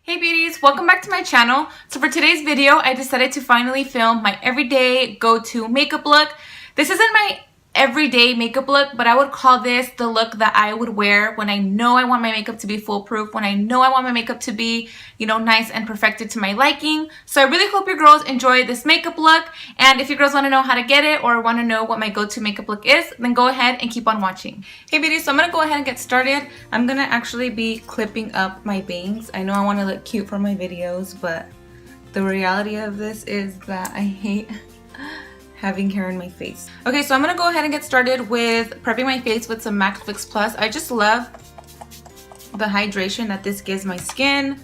Hey beauties, welcome back to my channel. So for today's video, I decided to finally film my everyday go-to makeup look. This isn't my everyday makeup look, but I would call this the look that I would wear when I know I want my makeup to be foolproof, when I know I want my makeup to be, nice and perfected to my liking. So I really hope your girls enjoy this makeup look. And if you girls want to know how to get it or want to know what my go-to makeup look is, then go ahead and keep on watching. Hey beauties, so I'm going to go ahead and get started. I'm going to actually be clipping up my bangs. I know I want to look cute for my videos, but the reality of this is that I hate having hair in my face. Okay, so I'm gonna go ahead and get started with prepping my face with some MAC Fix Plus. I just love the hydration that this gives my skin.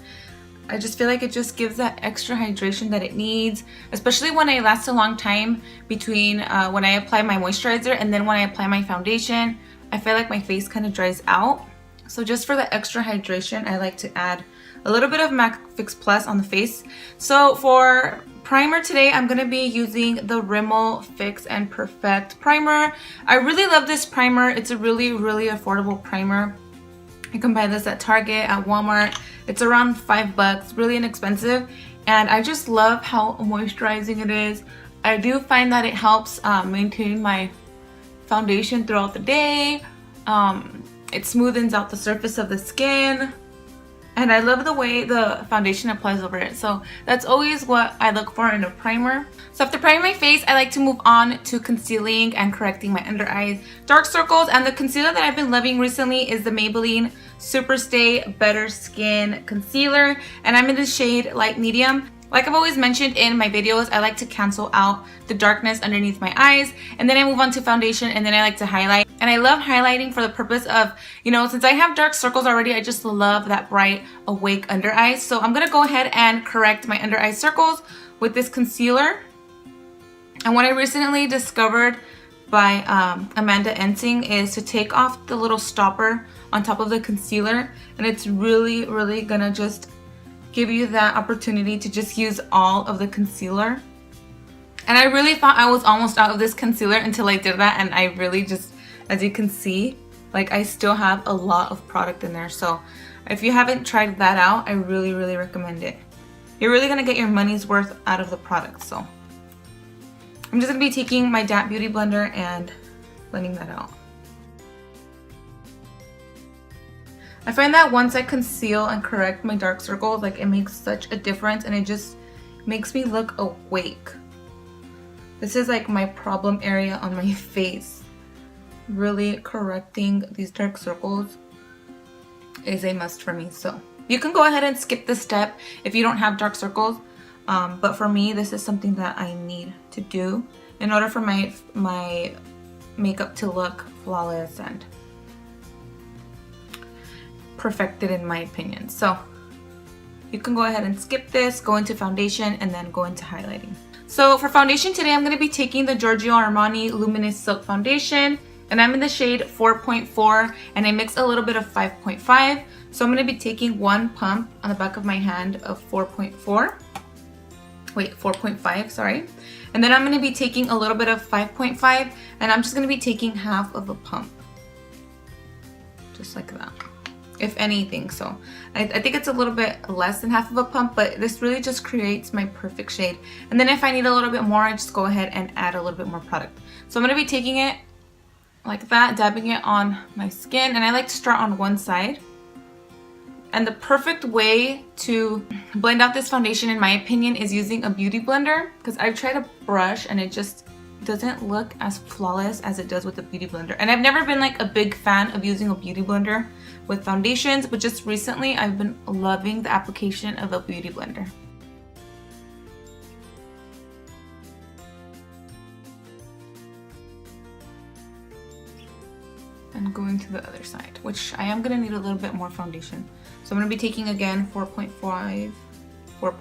I just feel like it just gives that extra hydration that it needs, especially when I last a long time between when I apply my moisturizer and then when I apply my foundation. I feel like my face kind of dries out. So just for the extra hydration, I like to add a little bit of MAC Fix Plus on the face. So for primer today, I'm going to be using the Rimmel Fix and Perfect primer. I really love this primer. It's a really affordable primer. You can buy this at Target, at Walmart. It's around $5, really inexpensive. And I just love how moisturizing it is. I do find that it helps maintain my foundation throughout the day. It smoothens out the surface of the skin. And I love the way the foundation applies over it. So that's always what I look for in a primer. So after priming my face, I like to move on to concealing and correcting my under eyes, dark circles. And the concealer that I've been loving recently is the Maybelline Superstay Better Skin Concealer. And I'm in the shade Light Medium. Like I've always mentioned in my videos, I like to cancel out the darkness underneath my eyes, and then I move on to foundation, and then I like to highlight. And I love highlighting for the purpose of, since I have dark circles already, I just love that bright, awake under eyes. So I'm gonna go ahead and correct my under eye circles with this concealer. And what I recently discovered by Amanda Ensing is to take off the little stopper on top of the concealer, and it's really gonna just give you that opportunity to just use all of the concealer. And I really thought I was almost out of this concealer until I did that, and I really just, as you can see, like I still have a lot of product in there. So if you haven't tried that out, I really recommend it. You're really gonna get your money's worth out of the product. So I'm just gonna be taking my damp beauty blender and blending that out. I find that once I conceal and correct my dark circles, like it makes such a difference, and it just makes me look awake. This is like my problem area on my face. Really correcting these dark circles is a must for me. So you can go ahead and skip this step if you don't have dark circles. But for me, this is something that I need to do in order for my makeup to look flawless and perfected, in my opinion. So you can go ahead and skip this, go into foundation, and then go into highlighting. So for foundation today, I'm going to be taking the Giorgio Armani Luminous Silk Foundation, and I'm in the shade 4.4, and I mix a little bit of 5.5. So I'm going to be taking one pump on the back of my hand of 4.5, sorry. And then I'm going to be taking a little bit of 5.5, and I'm just going to be taking half of a pump. Just like that. If anything. So I think it's a little bit less than half of a pump, but this really just creates my perfect shade. And then if I need a little bit more, I just go ahead and add a little bit more product. So I'm going to be taking it like that, dabbing it on my skin, and I like to start on one side. And the perfect way to blend out this foundation, in my opinion, is using a beauty blender, because I've tried a brush and it just doesn't look as flawless as it does with a beauty blender. And I've never been like a big fan of using a beauty blender with foundations, but just recently I've been loving the application of a beauty blender. And going to the other side, which I am gonna need a little bit more foundation. So I'm gonna be taking again 4.5,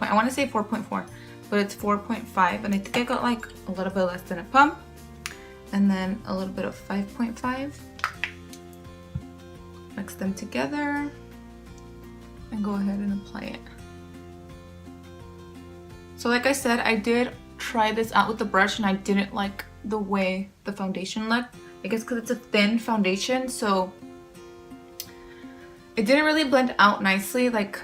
I wanna say 4.4, but it's 4.5, and I think I got like a little bit less than a pump, and then a little bit of 5.5. Mix them together and go ahead and apply it. So like I said, I did try this out with the brush, and I didn't like the way the foundation looked. I guess because it's a thin foundation, so it didn't really blend out nicely like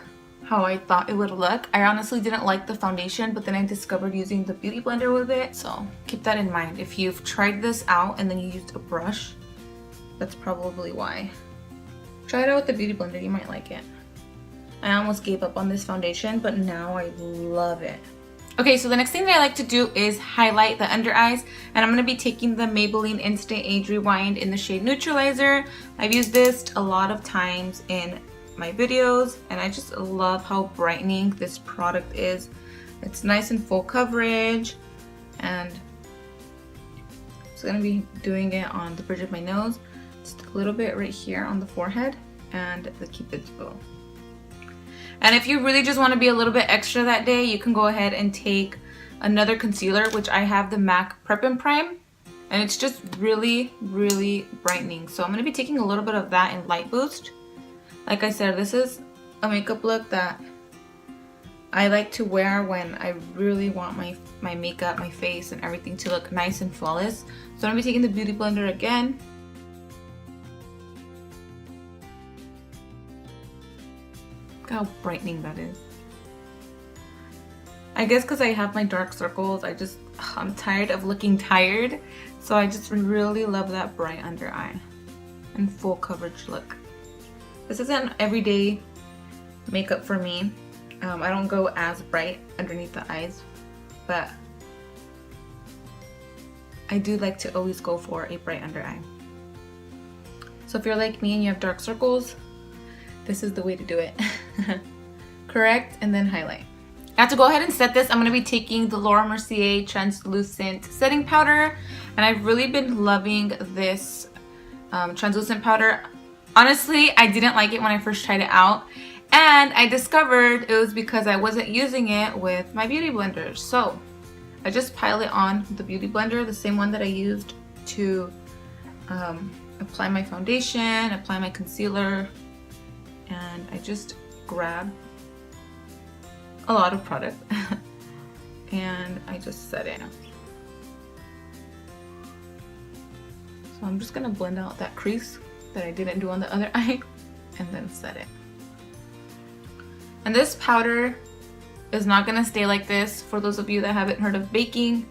how I thought it would look. I honestly didn't like the foundation, but then I discovered using the beauty blender with it. So keep that in mind. If you've tried this out and then you used a brush, that's probably why. Try it out with the beauty blender, you might like it. I almost gave up on this foundation, but now I love it. Okay, so the next thing that I like to do is highlight the under eyes, and I'm going to be taking the Maybelline Instant Age Rewind in the shade Neutralizer. I've used this a lot of times in my videos, and I just love how brightening this product is. It's nice and full coverage, and I'm just going to be doing it on the bridge of my nose, just a little bit right here on the forehead and the cupid's bow. And if you really just want to be a little bit extra that day, you can go ahead and take another concealer, which I have the MAC Prep and Prime, and it's just really, really brightening. So I'm going to be taking a little bit of that in Light Boost. Like I said, this is a makeup look that I like to wear when I really want my makeup, my face, and everything to look nice and flawless. So I'm going to be taking the Beauty Blender again. Look how brightening that is. I guess because I have my dark circles, I'm tired of looking tired. So I just really love that bright under eye and full coverage look. This isn't everyday makeup for me. I don't go as bright underneath the eyes, but I do like to always go for a bright under eye. So if you're like me and you have dark circles, this is the way to do it. Correct, and then highlight. I have to go ahead and set this. I'm going to be taking the Laura Mercier translucent setting powder, and I've really been loving this translucent powder. Honestly, I didn't like it when I first tried it out, and I discovered it was because I wasn't using it with my beauty blender. So I just pile it on the beauty blender, the same one that I used to apply my foundation, apply my concealer, and I just grab a lot of product and I just set it. So I'm just gonna blend out that crease that I didn't do on the other eye and then set it. And this powder is not gonna stay like this. For those of you that haven't heard of baking,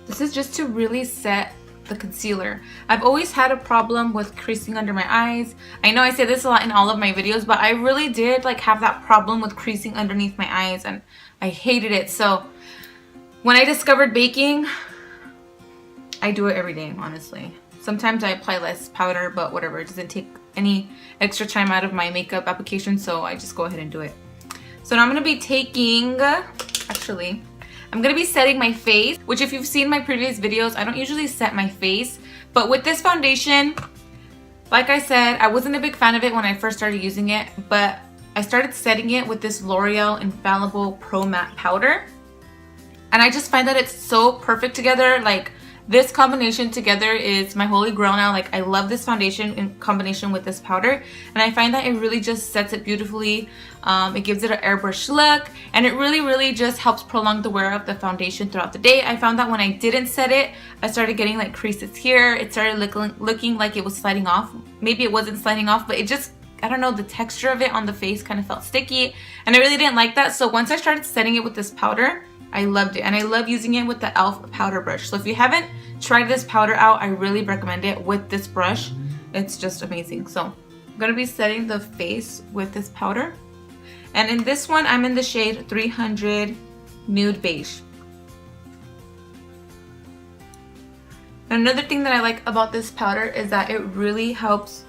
this is just to really set the concealer. I've always had a problem with creasing under my eyes. I know I say this a lot in all of my videos, but I really did have that problem with creasing underneath my eyes, and I hated it. So when I discovered baking, I do it every day, honestly. Sometimes I apply less powder, but whatever, it doesn't take any extra time out of my makeup application, so I just go ahead and do it. So now I'm going to be taking, I'm going to be setting my face, which if you've seen my previous videos, I don't usually set my face. But with this foundation, like I said, I wasn't a big fan of it when I first started using it, but I started setting it with this L'Oreal Infallible Pro Matte Powder. And I just find that it's so perfect together. This combination together is my holy grail now. I love this foundation in combination with this powder, and I find that it really just sets it beautifully. It gives it an airbrush look, and it really just helps prolong the wear of the foundation throughout the day. I found that when I didn't set it, I started getting creases here. It started looking like it was sliding off. Maybe it wasn't sliding off, but it just, I don't know, the texture of it on the face kind of felt sticky, and I really didn't like that. So once I started setting it with this powder, I loved it, and I love using it with the e.l.f. powder brush. So if you haven't tried this powder out, I really recommend it with this brush. It's just amazing. So I'm going to be setting the face with this powder. And in this one, I'm in the shade 300 Nude Beige. Another thing that I like about this powder is that it really helps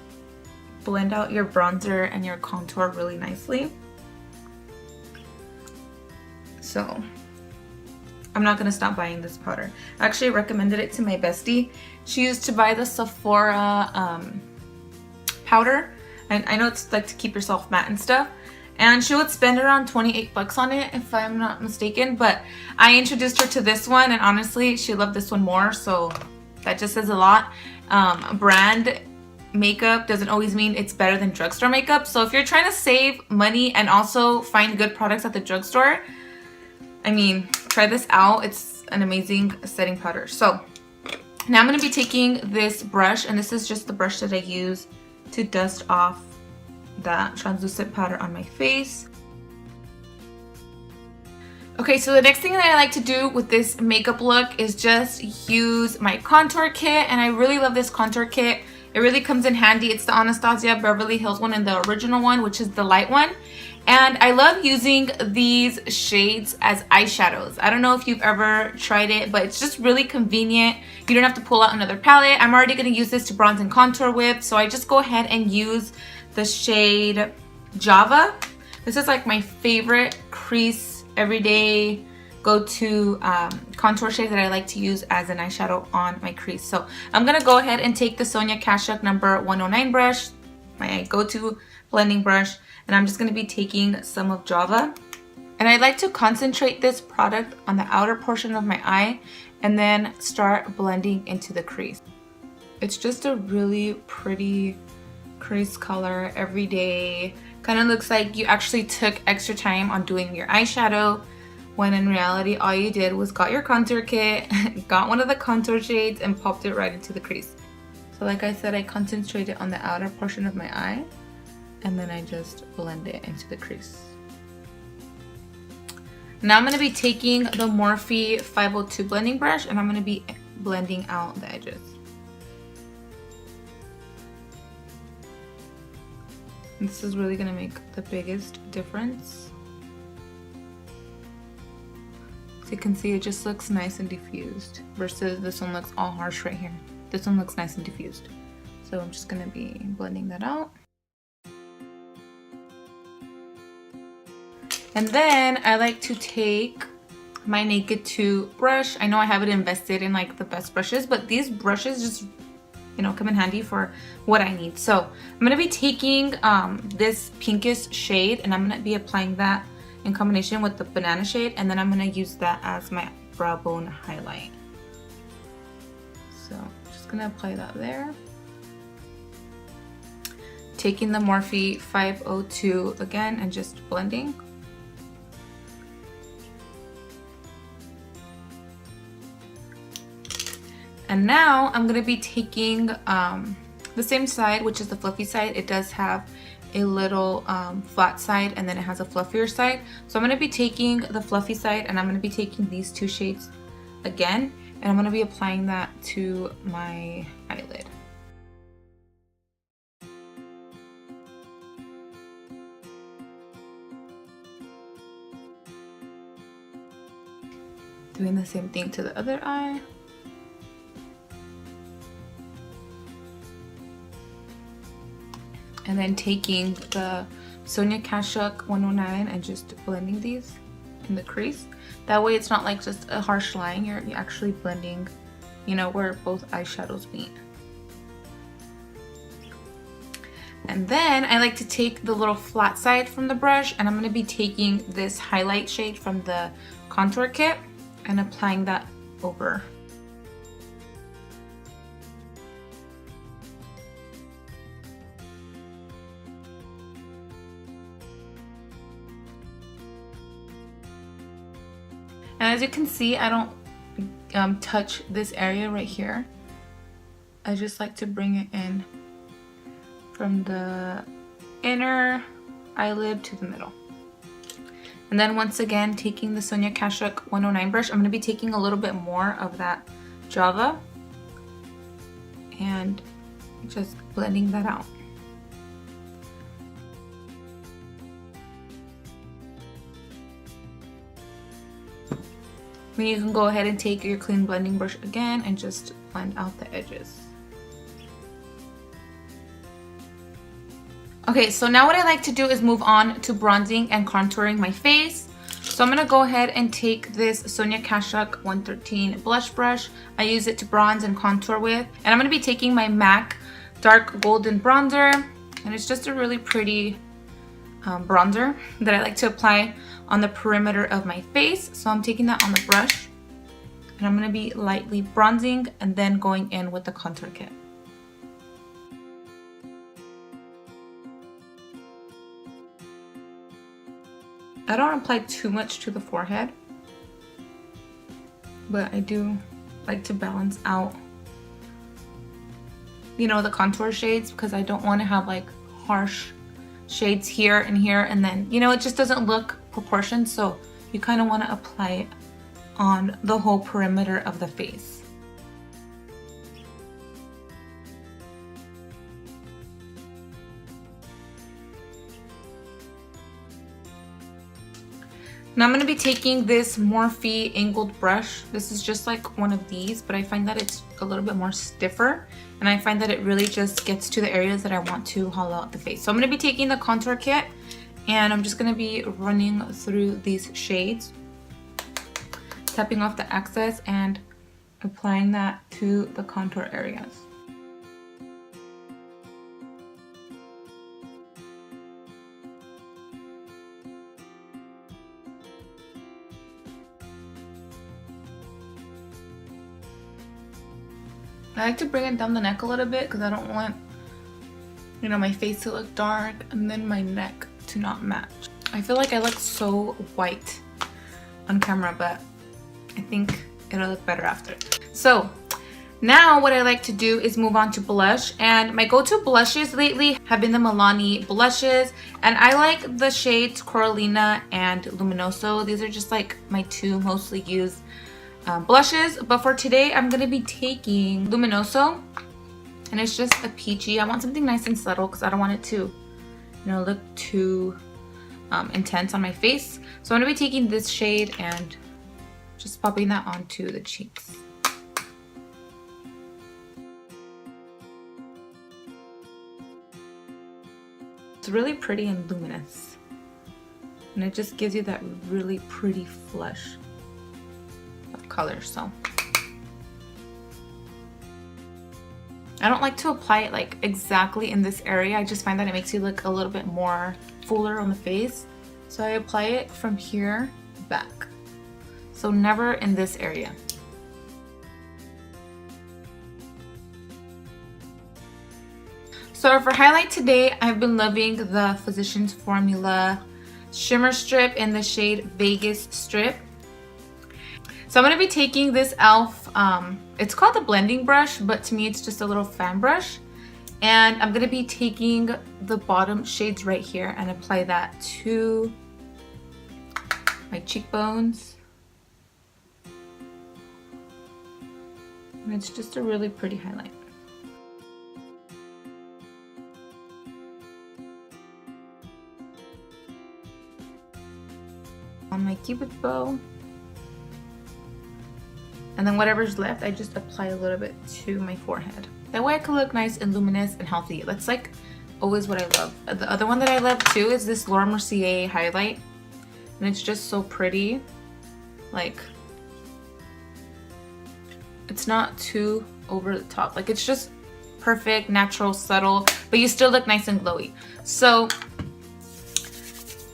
blend out your bronzer and your contour really nicely. So I'm not going to stop buying this powder. I actually recommended it to my bestie. She used to buy the Sephora powder, and I know it's to keep yourself matte and stuff, and she would spend around 28 bucks on it if I'm not mistaken, but I introduced her to this one, and honestly she loved this one more, so that just says a lot. Brand makeup doesn't always mean it's better than drugstore makeup, so if you're trying to save money and also find good products at the drugstore, I mean, try this out. It's an amazing setting powder. So now I'm going to be taking this brush, and this is just the brush that I use to dust off that translucent powder on my face. Okay, so the next thing that I like to do with this makeup look is just use my contour kit, and I really love this contour kit. It really comes in handy. It's the Anastasia Beverly Hills one and the original one, which is the light one. And I love using these shades as eyeshadows. I don't know if you've ever tried it, but it's just really convenient. You don't have to pull out another palette. I'm already going to use this to bronze and contour with, so I just go ahead and use the shade Java. This is like my favorite crease everyday go-to contour shade that I like to use as an eyeshadow on my crease. So I'm gonna go ahead and take the Sonia Kashuk number 109 brush, my go-to blending brush, and I'm just gonna be taking some of Java. And I like to concentrate this product on the outer portion of my eye and then start blending into the crease. It's just a really pretty crease color, everyday. Kind of looks like you actually took extra time on doing your eyeshadow, when in reality all you did was got your contour kit, got one of the contour shades, and popped it right into the crease. So like I said, I concentrated on the outer portion of my eye, and then I just blend it into the crease. Now I'm going to be taking the Morphe 502 blending brush, and I'm going to be blending out the edges. This is really going to make the biggest difference. So you can see it just looks nice and diffused versus this one looks all harsh right here. This one looks nice and diffused. So I'm just going to be blending that out. And then I like to take my Naked 2 brush. I know I haven't invested in like the best brushes, but these brushes just, you know, come in handy for what I need. So I'm gonna be taking this pinkish shade, and I'm gonna be applying that in combination with the banana shade, and then I'm gonna use that as my brow bone highlight. So I'm just gonna apply that there. Taking the Morphe 502 again and just blending. And now I'm going to be taking the same side, which is the fluffy side. It does have a little flat side, and then it has a fluffier side. So I'm going to be taking the fluffy side, and I'm going to be taking these two shades again, and I'm going to be applying that to my eyelid. Doing the same thing to the other eye. And then taking the Sonia Kashuk 109 and just blending these in the crease. That way it's not like just a harsh line, you're actually blending, you know, where both eyeshadows meet. And then I like to take the little flat side from the brush, and I'm going to be taking this highlight shade from the contour kit and applying that over. And as you can see, I don't touch this area right here. I just like to bring it in from the inner eyelid to the middle. And then once again, taking the Sonia Kashuk 109 brush, I'm going to be taking a little bit more of that Java and just blending that out. Then you can go ahead and take your clean blending brush again and just blend out the edges. Okay, so now what I like to do is move on to bronzing and contouring my face. So I'm gonna go ahead and take this Sonia Kashuk 113 blush brush. I use it to bronze and contour with. And I'm gonna be taking my MAC Dark Golden Bronzer. And it's just a really pretty bronzer that I like to apply on the perimeter of my face. So I'm taking that on the brush. And I'm gonna be lightly bronzing and then going in with the contour kit. I don't apply too much to the forehead, but I do like to balance out, you know, the contour shades, because I don't want to have like harsh shades here and here, and then, you know, it just doesn't look proportioned, so you kind of want to apply it on the whole perimeter of the face. Now I'm going to be taking this Morphe angled brush. This is just like one of these, but I find that it's a little bit more stiffer, and I find that it really just gets to the areas that I want to hollow out the face. So I'm going to be taking the contour kit, and I'm just going to be running through these shades, tapping off the excess and applying that to the contour areas. I like to bring it down the neck a little bit because I don't want, you know, my face to look dark and then my neck to not match. I feel like I look so white on camera, but I think it'll look better after. So now what I like to do is move on to blush, and my go-to blushes lately have been the Milani blushes, and I like the shades Coralina and Luminoso. These are just like my two mostly used blushes, but for today I'm going to be taking Luminoso, and it's just a peachy. I want something nice and subtle because I don't want it to, you know, look too intense on my face. So I'm going to be taking this shade and just popping that onto the cheeks. It's really pretty and luminous, and it just gives you that really pretty flush of color. So I don't like to apply it like exactly in this area. I just find that it makes you look a little bit more fuller on the face. So I apply it from here back. So never in this area. So for highlight today, I've been loving the Physicians Formula Shimmer Strip in the shade Vegas Strip. So I'm going to be taking this e.l.f. It's called the blending brush, but to me it's just a little fan brush. And I'm going to be taking the bottom shades right here and apply that to my cheekbones. And it's just a really pretty highlight. On my cupid bow. And then whatever's left, I just apply a little bit to my forehead. That way I can look nice and luminous and healthy. That's like always what I love. The other one that I love too is this Laura Mercier highlight. And it's just so pretty. Like, it's not too over the top. Like, it's just perfect, natural, subtle, but you still look nice and glowy. So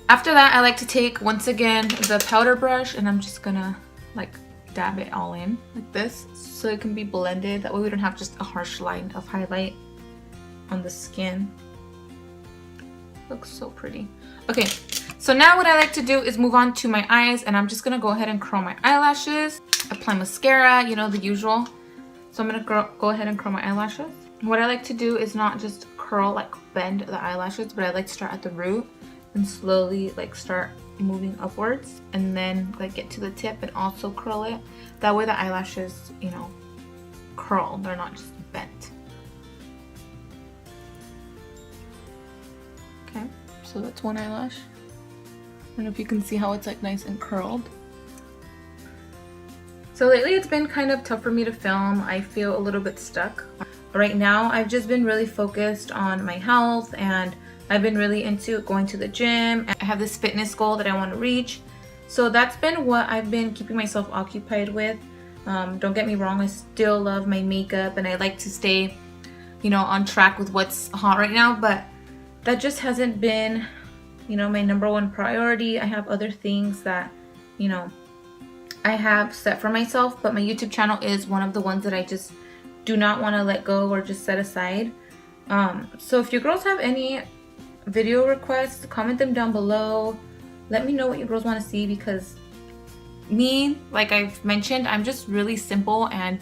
after that, I like to take, once again, the powder brush, and I'm just gonna like dab it all in like this so it can be blended. That way we don't have just a harsh line of highlight on the skin. Looks so pretty. Okay, so now what I like to do is move on to my eyes, and I'm just gonna go ahead and curl my eyelashes, apply mascara, you know, the usual. So I'm gonna go ahead and curl my eyelashes. What I like to do is not just curl, like bend the eyelashes, but I like to start at the root and slowly like start moving upwards, and then like get to the tip and also curl it. That way the eyelashes, you know, curl, they're not just bent. Okay, so that's one eyelash. I don't know if you can see how it's like nice and curled. So lately it's been kind of tough for me to film. I feel a little bit stuck. Right now I've just been really focused on my health, and I've been really into going to the gym. I have this fitness goal that I want to reach. So that's been what I've been keeping myself occupied with. Don't get me wrong, I still love my makeup and I like to stay, you know, on track with what's hot right now, but that just hasn't been, you know, my #1 priority. I have other things that, you know, I have set for myself, but my YouTube channel is one of the ones that I just do not want to let go or just set aside. So if you girls have any video requests, comment them down below. Let me know what you girls want to see, because me, like I've mentioned, I'm just really simple, and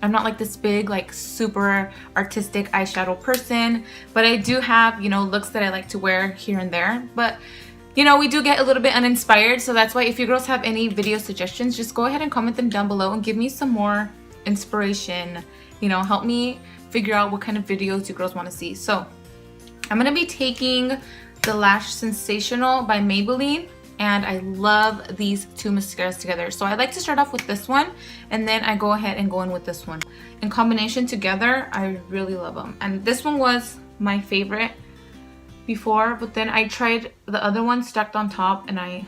I'm not like this big, like super artistic eyeshadow person, but I do have, you know, looks that I like to wear here and there. But you know, we do get a little bit uninspired, so that's why if you girls have any video suggestions, just go ahead and comment them down below and give me some more inspiration. You know, help me figure out what kind of videos you girls want to see. So I'm gonna be taking the Lash Sensational by Maybelline, and I love these two mascaras together. So I like to start off with this one, and then I go ahead and go in with this one. In combination together, I really love them. And this one was my favorite before, but then I tried the other one stacked on top and I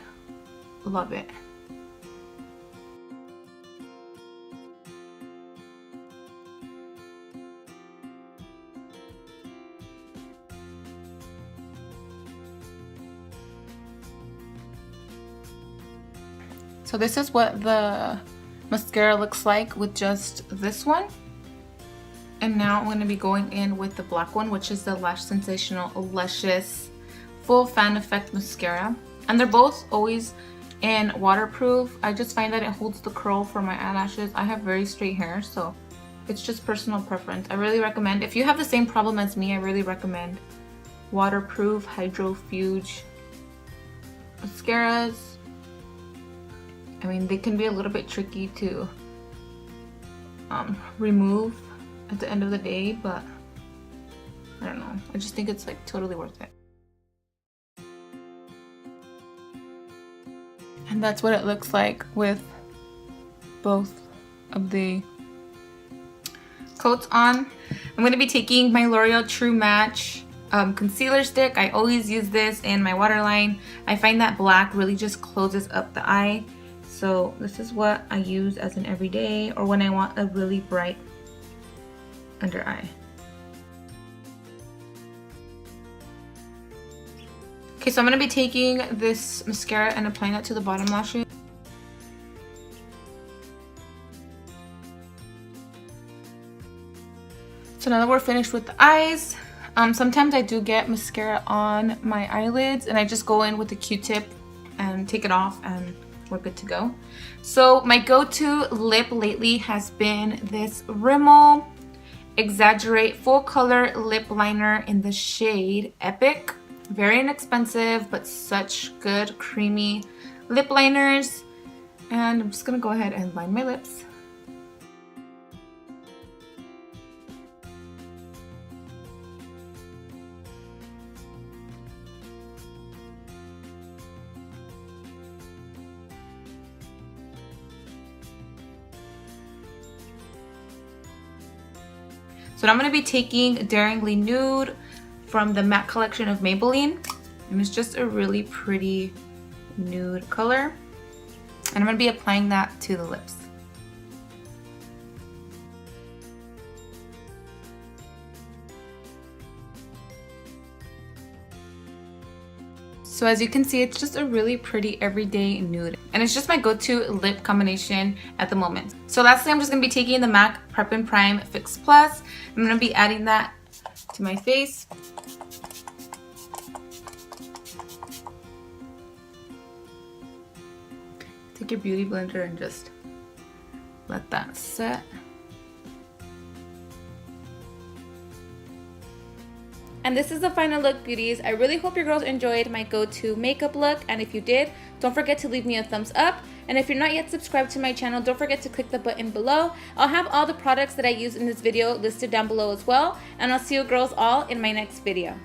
love it. So this is what the mascara looks like with just this one. And now I'm going to be going in with the black one, which is the Lash Sensational Luscious Full Fan Effect Mascara. And they're both always in waterproof. I just find that it holds the curl for my eyelashes. I have very straight hair, so it's just personal preference. I really recommend, if you have the same problem as me, I really recommend waterproof hydrofuge mascaras. I mean, they can be a little bit tricky to remove at the end of the day, but I don't know. I just think it's like totally worth it. And that's what it looks like with both of the coats on. I'm going to be taking my L'Oreal True Match concealer stick. I always use this in my waterline. I find that black really just closes up the eye. So this is what I use as an everyday or when I want a really bright under eye. Okay, so I'm going to be taking this mascara and applying it to the bottom lashes. So now that we're finished with the eyes, sometimes I do get mascara on my eyelids and I just go in with a Q-tip and take it off and we're good to go. So my go-to lip lately has been this Rimmel Exaggerate Full Color Lip Liner in the shade Epic. Very inexpensive, but such good creamy lip liners. And I'm just gonna go ahead and line my lips. So I'm going to be taking Daringly Nude from the matte collection of Maybelline. And it's just a really pretty nude color. And I'm going to be applying that to the lips. So as you can see, it's just a really pretty everyday nude. And it's just my go-to lip combination at the moment. So lastly, I'm just going to be taking the MAC Prep and Prime Fix Plus. I'm going to be adding that to my face. Take your beauty blender and just let that set. And this is the final look, beauties. I really hope your girls enjoyed my go-to makeup look, and if you did, don't forget to leave me a thumbs up. And if you're not yet subscribed to my channel, don't forget to click the button below. I'll have all the products that I use in this video listed down below as well, and I'll see you girls all in my next video.